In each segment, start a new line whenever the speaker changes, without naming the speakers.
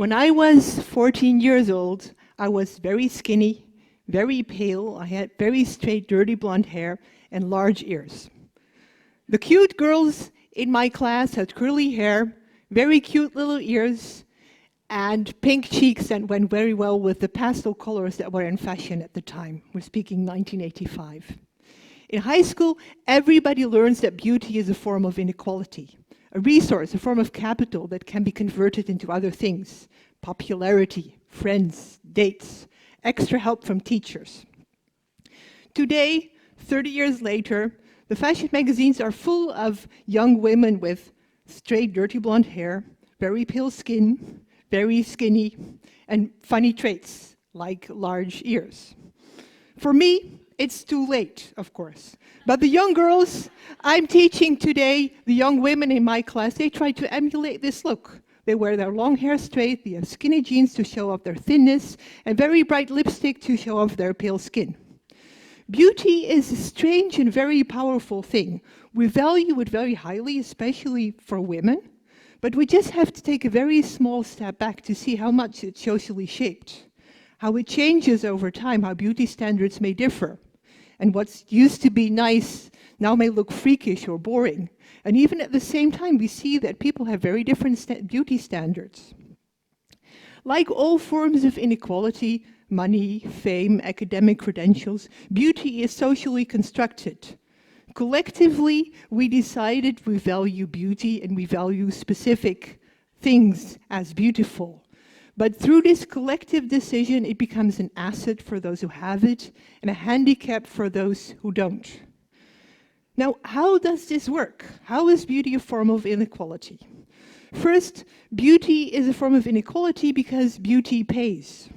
When I was 14 years old, I was very skinny, very pale. I had very straight, dirty blonde hair and large ears. The cute girls in my class had curly hair, very cute little ears, and pink cheeks that went very well with the pastel colors that were in fashion at the time. We're speaking 1985. In high school, everybody learns that beauty is a form of inequality, a resource, a form of capital that can be converted into other things: popularity, friends, dates, extra help from teachers. Today, 30 years later, the fashion magazines are full of young women with straight, dirty blonde hair, very pale skin, very skinny, and funny traits like large ears. For me, it's too late, of course. But the young girls I'm teaching today, the young women in my class, they try to emulate this look. They wear their long hair straight, they have skinny jeans to show off their thinness, and very bright lipstick to show off their pale skin. Beauty is a strange and very powerful thing. We value it very highly, especially for women, but we just have to take a very small step back to see how much it's socially shaped, how it changes over time, how beauty standards may differ, and what used to be nice now may look freakish or boring. And even at the same time, we see that people have very different beauty standards. Like all forms of inequality, money, fame, academic credentials, beauty is socially constructed. Collectively, we decided we value beauty and we value specific things as beautiful. But through this collective decision, it becomes an asset for those who have it and a handicap for those who don't. Now, how does this work? How is beauty a form of inequality? First, beauty is a form of inequality because beauty pays.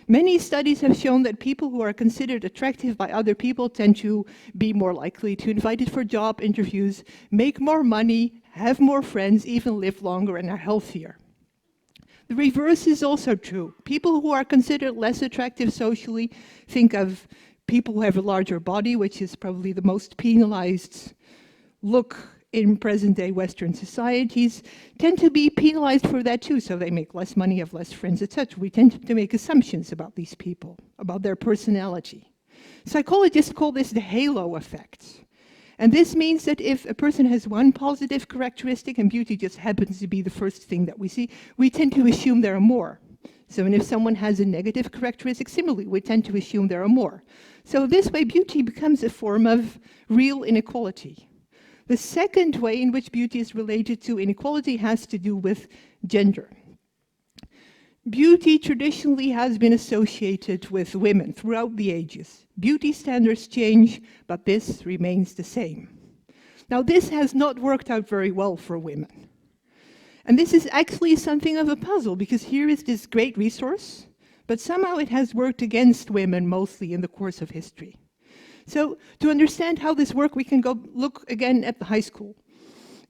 Many studies have shown that people who are considered attractive by other people tend to be more likely to invite it for job interviews, make more money, have more friends, even live longer and are healthier. The reverse is also true. People who are considered less attractive socially, think of people who have a larger body, which is probably the most penalized look in present-day Western societies, tend to be penalized for that too, so they make less money, have less friends, etc. We tend to make assumptions about these people, about their personality. Psychologists call this the halo effect. And this means that if a person has one positive characteristic and beauty just happens to be the first thing that we see, we tend to assume there are more. So and if someone has a negative characteristic, similarly, we tend to assume there are more. So this way, beauty becomes a form of real inequality. The second way in which beauty is related to inequality has to do with gender. Beauty traditionally has been associated with women throughout the ages. Beauty standards change, but this remains the same. Now, this has not worked out very well for women. And this is actually something of a puzzle, because here is this great resource, but somehow it has worked against women mostly in the course of history. So to understand how this works, we can go look again at the high school.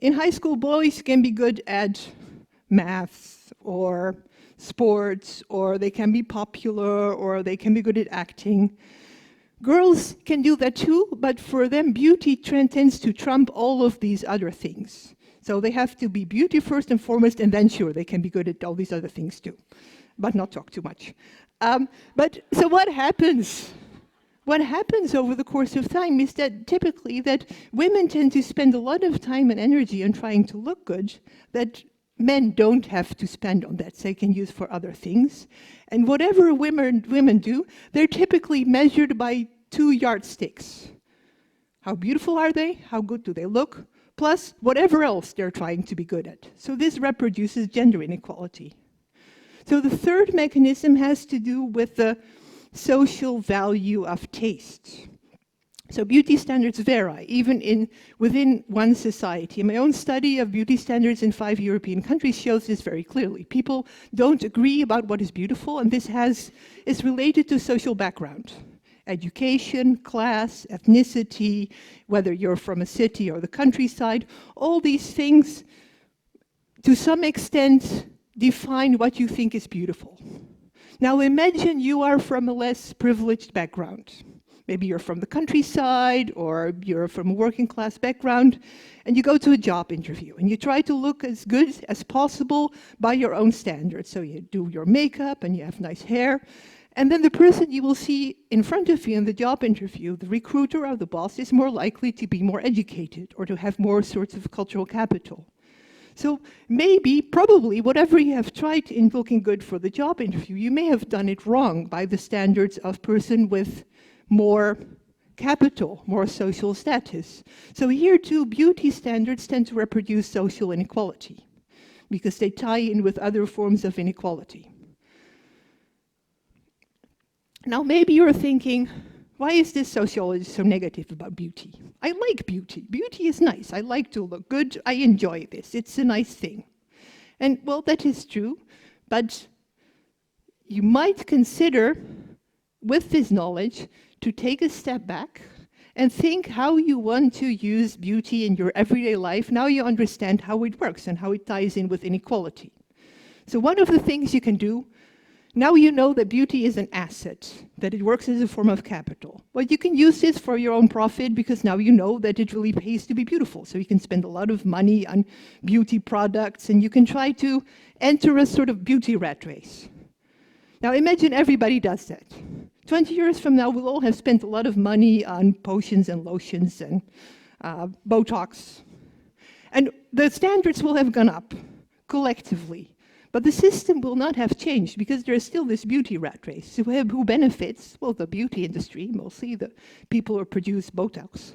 In high school, boys can be good at maths or sports, or they can be popular, or they can be good at acting. Girls can do that too, but for them, beauty tends to trump all of these other things. So they have to be beauty first and foremost, and then sure, they can be good at all these other things too, but not talk too much. So what happens? What happens over the course of time is that typically that women tend to spend a lot of time and energy on trying to look good that men don't have to spend on that, so they can use for other things. And whatever women do, they're typically measured by two yardsticks. How beautiful are they? How good do they look? Plus whatever else they're trying to be good at. So this reproduces gender inequality. So the third mechanism has to do with the social value of taste. So beauty standards vary, even within one society. My own study of beauty standards in 5 European countries shows this very clearly. People don't agree about what is beautiful, and this is related to social background. Education, class, ethnicity, whether you're from a city or the countryside, all these things, to some extent, define what you think is beautiful. Now imagine you are from a less privileged background. Maybe you're from the countryside or you're from a working class background, and you go to a job interview and you try to look as good as possible by your own standards. So you do your makeup and you have nice hair. And then the person you will see in front of you in the job interview, the recruiter or the boss, is more likely to be more educated or to have more sorts of cultural capital. So maybe, probably, whatever you have tried in looking good for the job interview, you may have done it wrong by the standards of person with more capital, more social status. So here too, beauty standards tend to reproduce social inequality because they tie in with other forms of inequality. Now maybe you're thinking, why is this sociologist so negative about beauty? I like beauty. Beauty is nice. I like to look good. I enjoy this. It's a nice thing. And well, that is true, but you might consider, with this knowledge, to take a step back and think how you want to use beauty in your everyday life. Now you understand how it works and how it ties in with inequality. So one of the things you can do, now you know that beauty is an asset, that it works as a form of capital. Well, you can use this for your own profit because now you know that it really pays to be beautiful. So you can spend a lot of money on beauty products and you can try to enter a sort of beauty rat race. Now imagine everybody does that. 20 years from now, we'll all have spent a lot of money on potions and lotions and Botox. And the standards will have gone up collectively. But the system will not have changed because there is still this beauty rat race. So who benefits? Well, the beauty industry, mostly the people who produce Botox.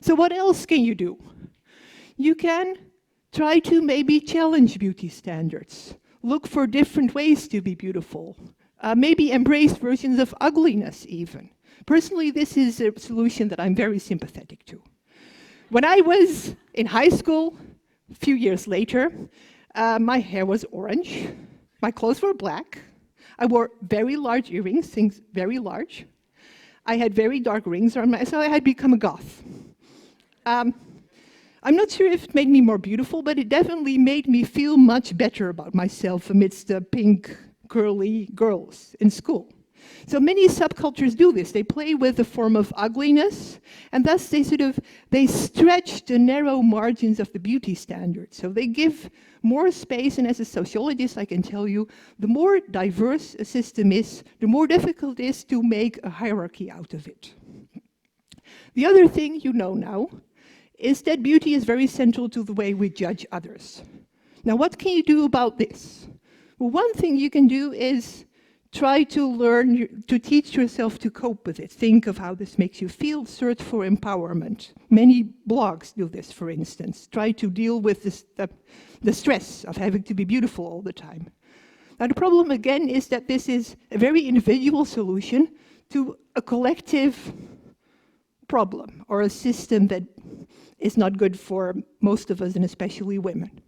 So what else can you do? You can try to maybe challenge beauty standards. Look for different ways to be beautiful. Maybe embrace versions of ugliness even. Personally, this is a solution that I'm very sympathetic to. When I was in high school, a few years later, my hair was orange, my clothes were black, I wore very large earrings, things very large. I had very dark rings around my, so I had become a goth. I'm not sure if it made me more beautiful, but it definitely made me feel much better about myself amidst the pink, curly girls in school. So many subcultures do this. They play with a form of ugliness, and thus they stretch the narrow margins of the beauty standard. So they give more space, and as a sociologist, I can tell you, the more diverse a system is, the more difficult it is to make a hierarchy out of it. The other thing you know now is that beauty is very central to the way we judge others. Now, what can you do about this? Well, one thing you can do is try to learn, to teach yourself to cope with it. Think of how this makes you feel, search for empowerment. Many blogs do this, for instance. Try to deal with this, the stress of having to be beautiful all the time. Now, the problem, again, is that this is a very individual solution to a collective problem, or a system that is not good for most of us, and especially women.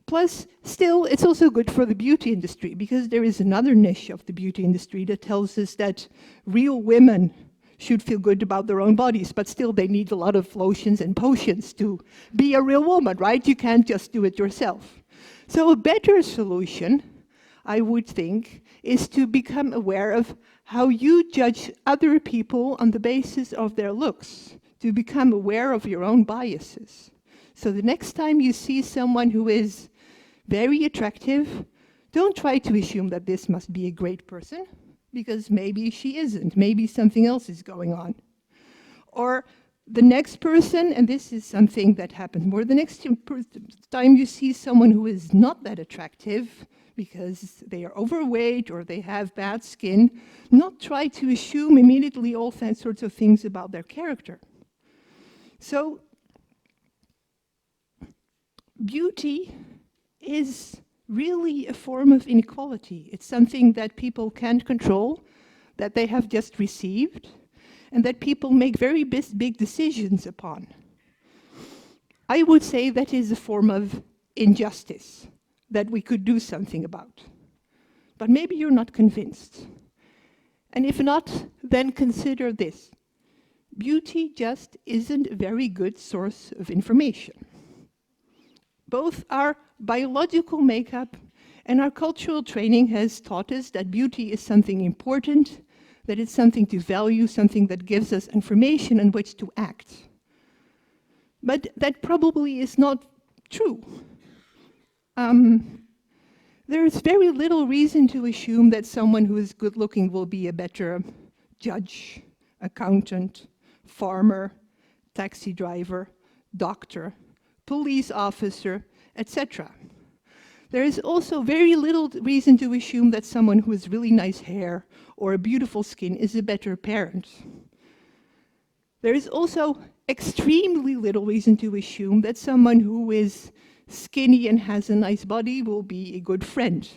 Plus, still, it's also good for the beauty industry, because there is another niche of the beauty industry that tells us that real women should feel good about their own bodies, but still they need a lot of lotions and potions to be a real woman, right? You can't just do it yourself. So a better solution, I would think, is to become aware of how you judge other people on the basis of their looks, to become aware of your own biases. So the next time you see someone who is very attractive, don't try to assume that this must be a great person, because maybe she isn't, maybe something else is going on. Or the next person, and this is something that happens more, the next time you see someone who is not that attractive, because they are overweight or they have bad skin, not try to assume immediately all sorts of things about their character. So, beauty is really a form of inequality. It's something that people can't control, that they have just received, and that people make very big decisions upon. I would say that is a form of injustice that we could do something about. But maybe you're not convinced. And if not, then consider this. Beauty just isn't a very good source of information. Both our biological makeup and our cultural training has taught us that beauty is something important, that it's something to value, something that gives us information on which to act. But that probably is not true. There is very little reason to assume that someone who is good-looking will be a better judge, accountant, farmer, taxi driver, doctor, police officer, etc. There is also very little reason to assume that someone who has really nice hair or a beautiful skin is a better parent. There is also extremely little reason to assume that someone who is skinny and has a nice body will be a good friend.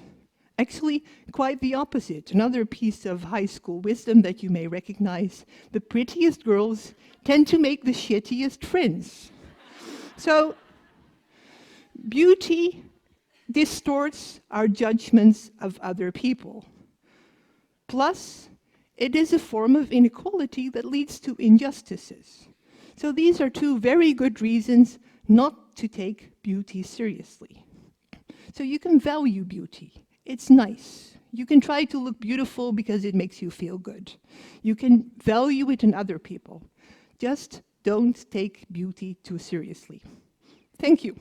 Actually, quite the opposite. Another piece of high school wisdom that you may recognize: the prettiest girls tend to make the shittiest friends. So, beauty distorts our judgments of other people. Plus, it is a form of inequality that leads to injustices. So these are two very good reasons not to take beauty seriously. So you can value beauty. It's nice. You can try to look beautiful because it makes you feel good. You can value it in other people. Just don't take beauty too seriously. Thank you.